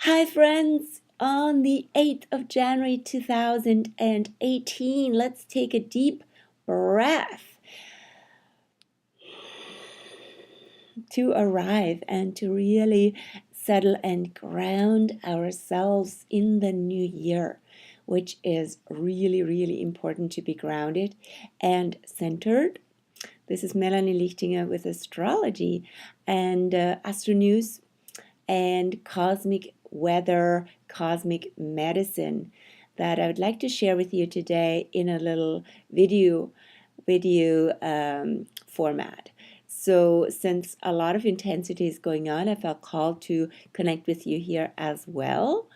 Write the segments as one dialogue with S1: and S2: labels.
S1: Hi, friends. On the 8th of January 2018, let's take a deep breath to arrive and to really settle and ground ourselves in the new year, which is really, really important to be grounded and centered. This is Melanie Lichtinger with Astrology and Astro News and cosmic weather, cosmic medicine that I would like to share with you today in a little video format. So since a lot of intensity is going on, I felt called to connect with you here as well,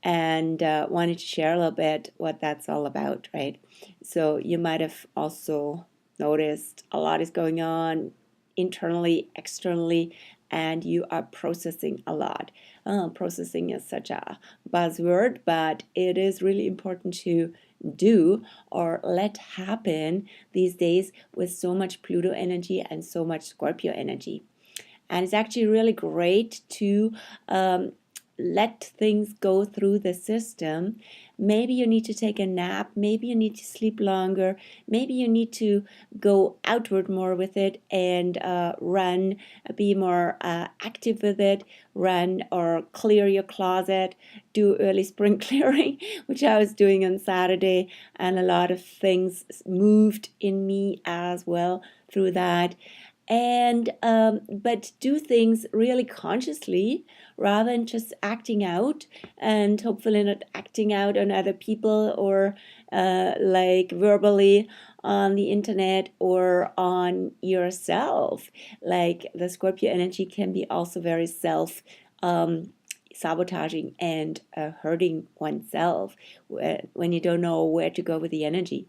S1: and wanted to share a little bit what that's all about, right? So you might have also noticed a lot is going on internally, externally, and you are processing a lot. Processing is such a buzzword, but it is really important to do or let happen these days with so much Pluto energy and so much Scorpio energy. And it's actually really great to let things go through the system. Maybe you need to take a nap, maybe you need to sleep longer, maybe you need to go outward more with it and run, be more active with it, run or clear your closet, do early spring clearing, which I was doing on Saturday, and a lot of things moved in me as well through that. And but do things really consciously rather than just acting out, and hopefully not acting out on other people or like verbally on the internet or on yourself. Like the Scorpio energy can be also very self sabotaging and hurting oneself when you don't know where to go with the energy.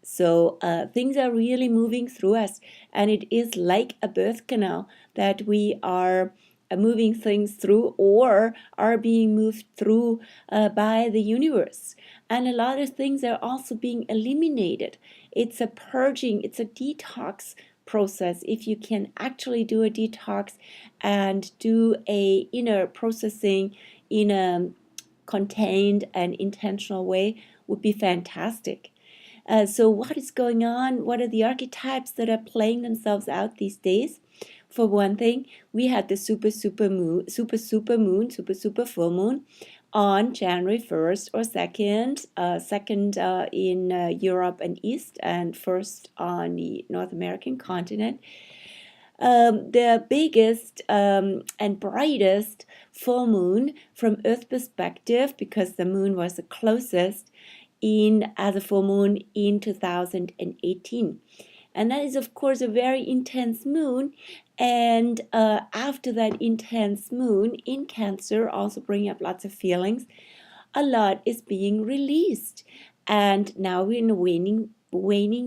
S1: So things are really moving through us, and it is like a birth canal that we are moving things through or are being moved through by the universe. And a lot of things are also being eliminated. It's a purging, it's a detox process. If you can actually do a detox and do a inner processing in a contained and intentional way, would be fantastic. So what is going on? What are the archetypes that are playing themselves out these days? For one thing, we had the super full moon on January 1st or 2nd, second in Europe and East, and first on the North American continent. The biggest and brightest full moon from Earth perspective, because the moon was the closest in as a full moon in 2018. And that is, of course, a very intense moon. And after that intense moon in Cancer, also bringing up lots of feelings, a lot is being released. And now we're in a waning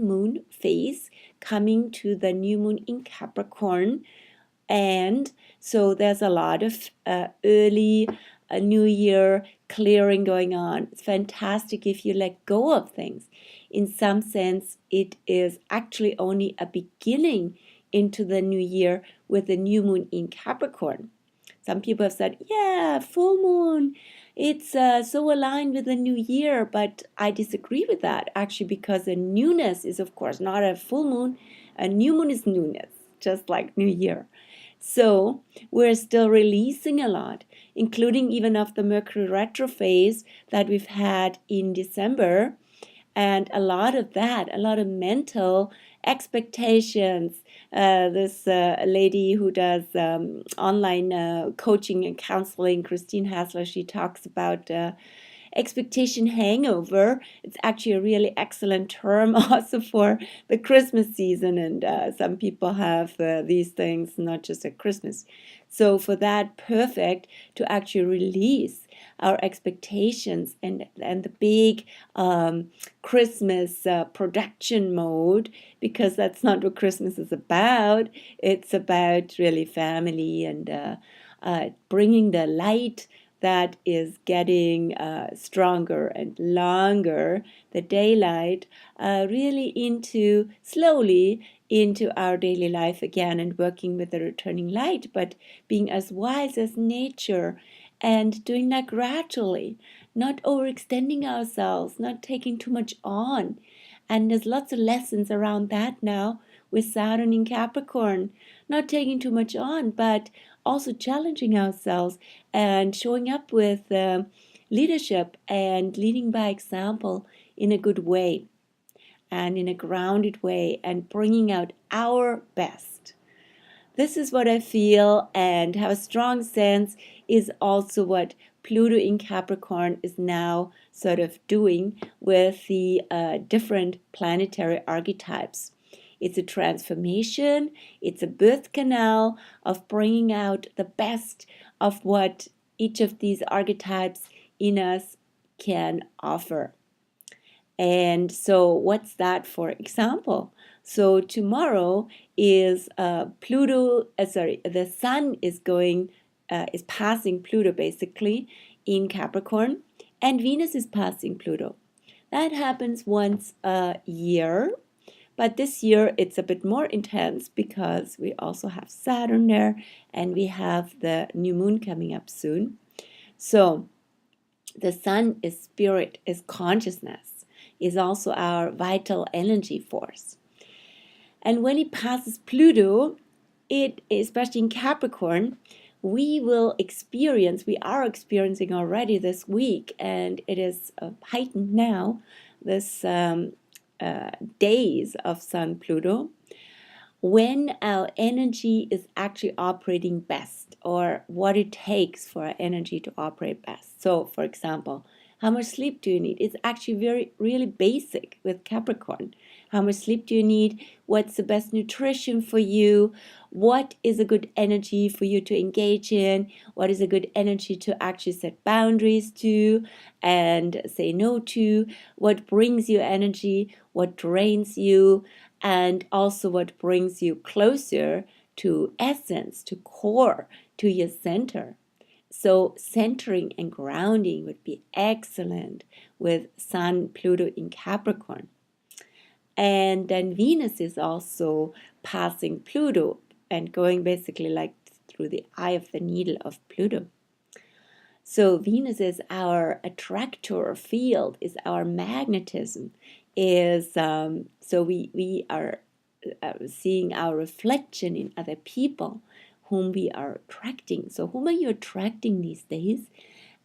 S1: moon phase, coming to the new moon in Capricorn. And so there's a lot of early New Year clearing going on. It's fantastic if you let go of things. In some sense, it is actually only a beginning into the new year with the new moon in Capricorn. Some people have said, yeah, full moon, it's so aligned with the new year, but I disagree with that actually, because a newness is, of course, not a full moon. A new moon is newness, just like new year. So we're still releasing a lot, including even of the Mercury retro phase that we've had in December. And a lot of that, a lot of mental expectations. This lady who does online coaching and counseling, Christine Hassler, she talks about expectation hangover. It's actually a really excellent term also for the Christmas season, and some people have these things not just at Christmas. So for that, perfect to actually release our expectations and the big Christmas production mode, because that's not what Christmas is about. It's about really family and bringing the light that is getting stronger and longer, the daylight, really slowly into our daily life again, and working with the returning light, but being as wise as nature and doing that gradually, not overextending ourselves, not taking too much on. And there's lots of lessons around that now with Saturn in Capricorn, not taking too much on, but also challenging ourselves and showing up with leadership and leading by example in a good way and in a grounded way and bringing out our best. This is what I feel and have a strong sense is also what Pluto in Capricorn is now sort of doing with the different planetary archetypes. It's a transformation, it's a birth canal of bringing out the best of what each of these archetypes in us can offer. And so what's that, for example? So tomorrow is the sun is passing Pluto basically in Capricorn, and Venus is passing Pluto. That happens once a year, but this year it's a bit more intense because we also have Saturn there and we have the new moon coming up soon. So the sun is spirit, is consciousness, is also our vital energy force. And when it passes Pluto, especially in Capricorn, we are experiencing already this week, and it is heightened now, this days of Sun Pluto, when our energy is actually operating best, or what it takes for our energy to operate best. So, for example, how much sleep do you need? It's actually really basic with Capricorn. How much sleep do you need? What's the best nutrition for you? What is a good energy for you to engage in? What is a good energy to actually set boundaries to and say no to? What brings you energy? What drains you? And also what brings you closer to essence, to core, to your center. So centering and grounding would be excellent with Sun, Pluto in Capricorn. And then Venus is also passing Pluto and going basically like through the eye of the needle of Pluto. So Venus is our attractor field, is our magnetism, so we are seeing our reflection in other people whom we are attracting. So whom are you attracting these days?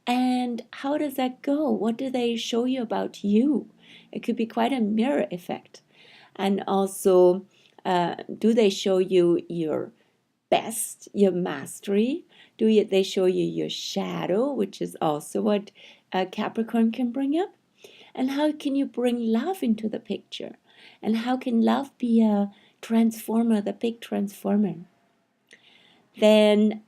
S1: And how does that go? What do they show you about you? It could be quite a mirror effect. And also, do they show you your best, your mastery? They show you your shadow, which is also what Capricorn can bring up? And how can you bring love into the picture? And how can love be a transformer, the big transformer? Then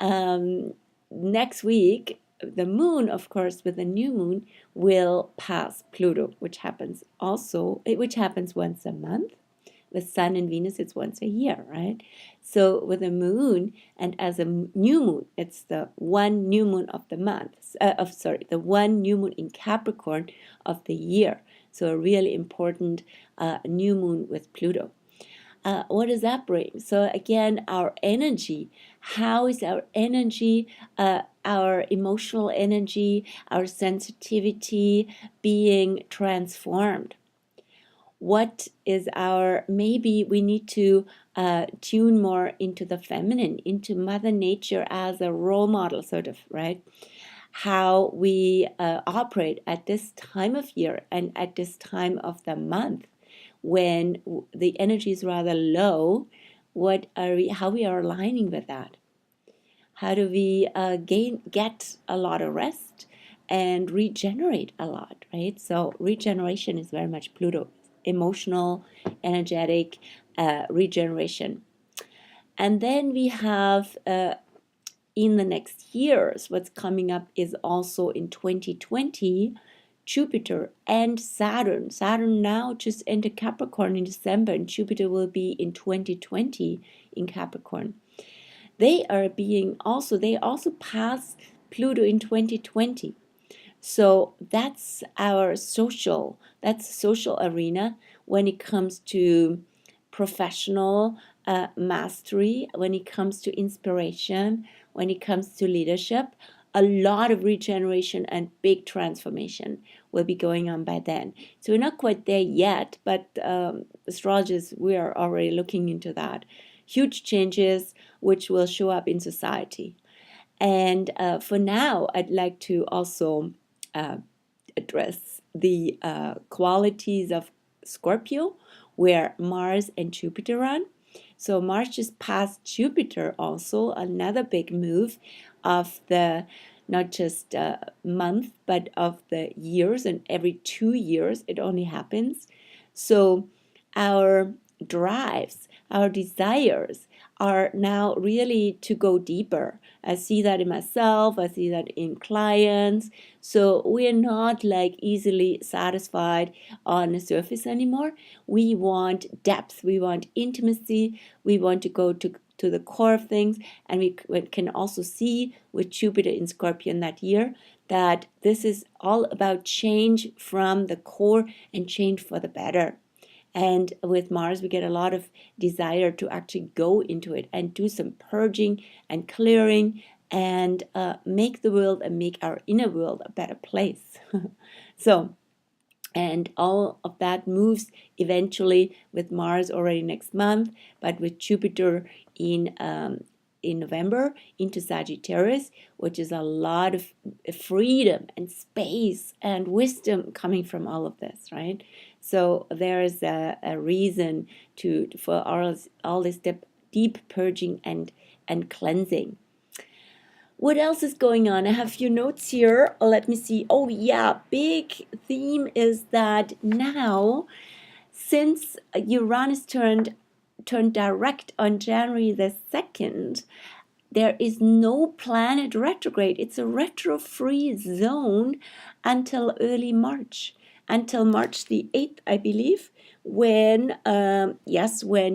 S1: next week, the moon, of course, with the new moon, will pass Pluto, which happens once a month. With Sun and Venus, it's once a year, right? So with the moon, and as a new moon, it's the one new moon of the month. The one new moon in Capricorn of the year. So a really important new moon with Pluto. What does that bring? So again, our energy. How is our energy, our emotional energy, our sensitivity being transformed? What is maybe we need to tune more into the feminine, into Mother Nature as a role model, sort of, right? How we operate at this time of year and at this time of the month when the energy is rather low. How we are aligning with that? How do we get a lot of rest and regenerate a lot, right? So regeneration is very much Pluto, emotional, energetic regeneration. And then we have in the next years, what's coming up is also in 2020, Jupiter and Saturn. Saturn now just entered Capricorn in December, and Jupiter will be in 2020 in Capricorn. They also pass Pluto in 2020. So that's social arena when it comes to professional mastery, when it comes to inspiration, when it comes to leadership. a lot of regeneration and big transformation will be going on by then. So we're not quite there yet, but astrologers, we are already looking into that. Huge changes which will show up in society. And for now, I'd like to also address the qualities of Scorpio, where Mars and Jupiter run. So Mars just passed Jupiter also, another big move of the not just month, but of the years, and every 2 years it only happens. So our drives, our desires are now really to go deeper. I see that in myself, I see that in clients. So we're not like easily satisfied on the surface anymore. We want depth, we want intimacy, we want to go to the core of things. And we can also see with Jupiter in Scorpion that year that this is all about change from the core and change for the better. And with Mars, we get a lot of desire to actually go into it and do some purging and clearing and make the world and make our inner world a better place. So, and all of that moves eventually with Mars already next month, but with Jupiter in November into Sagittarius, which is a lot of freedom and space and wisdom coming from all of this, right? So there is a reason for all this deep purging and cleansing. What else is going on? I have a few notes here. Let me see. Oh yeah, big theme is that now, since Uranus turned direct on January the 2nd, there is no planet retrograde. It's a retro-free zone until early March, until March the 8th, I believe, when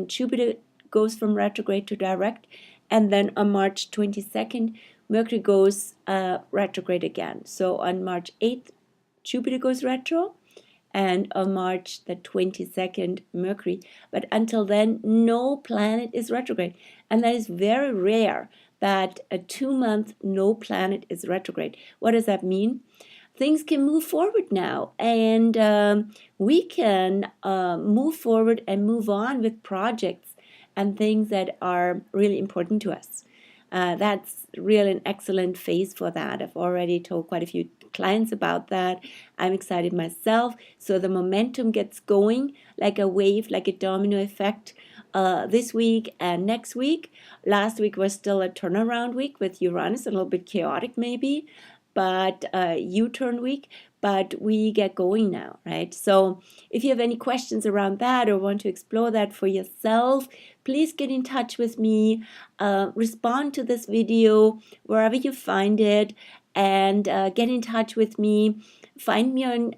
S1: Jupiter goes from retrograde to direct, and then on March 22nd, Mercury goes retrograde again. So on March 8th, Jupiter goes retro, and on March the 22nd, Mercury. But until then, no planet is retrograde. And that is very rare that a 2-month no planet is retrograde. What does that mean? Things can move forward now, and we can move forward and move on with projects and things that are really important to us. That's really an excellent phase for that. I've already told quite a few clients about that. I'm excited myself. So the momentum gets going like a wave, like a domino effect this week and next week. Last week was still a turnaround week with Uranus, a little bit chaotic maybe, but U-turn week. But we get going now, right? So if you have any questions around that or want to explore that for yourself, please get in touch with me, respond to this video wherever you find it, and get in touch with me. Find me on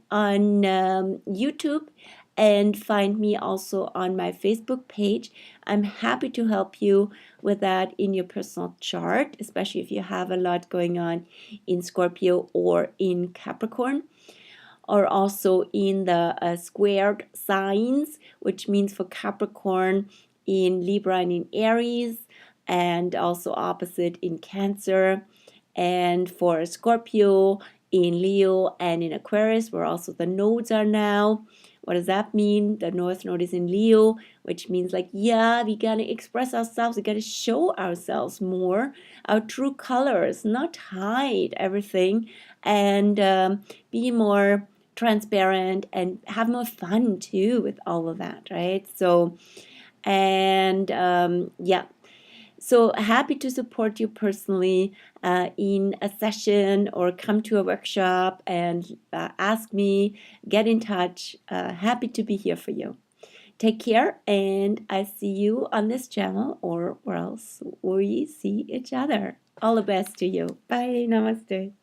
S1: YouTube, and find me also on my Facebook page. I'm happy to help you with that in your personal chart, especially if you have a lot going on in Scorpio or in Capricorn, or also in the squared signs, which means for Capricorn in Libra and in Aries, and also opposite in Cancer, and for Scorpio in Leo and in Aquarius, where also the nodes are now. What does that mean? The North Node is in Leo, which means like, yeah, we gotta express ourselves, we gotta show ourselves more, our true colors, not hide everything, and be more transparent and have more fun too with all of that, right? So, and yeah. So happy to support you personally in a session or come to a workshop and ask me, get in touch. Happy to be here for you. Take care, and I see you on this channel or where else we see each other. All the best to you. Bye. Namaste.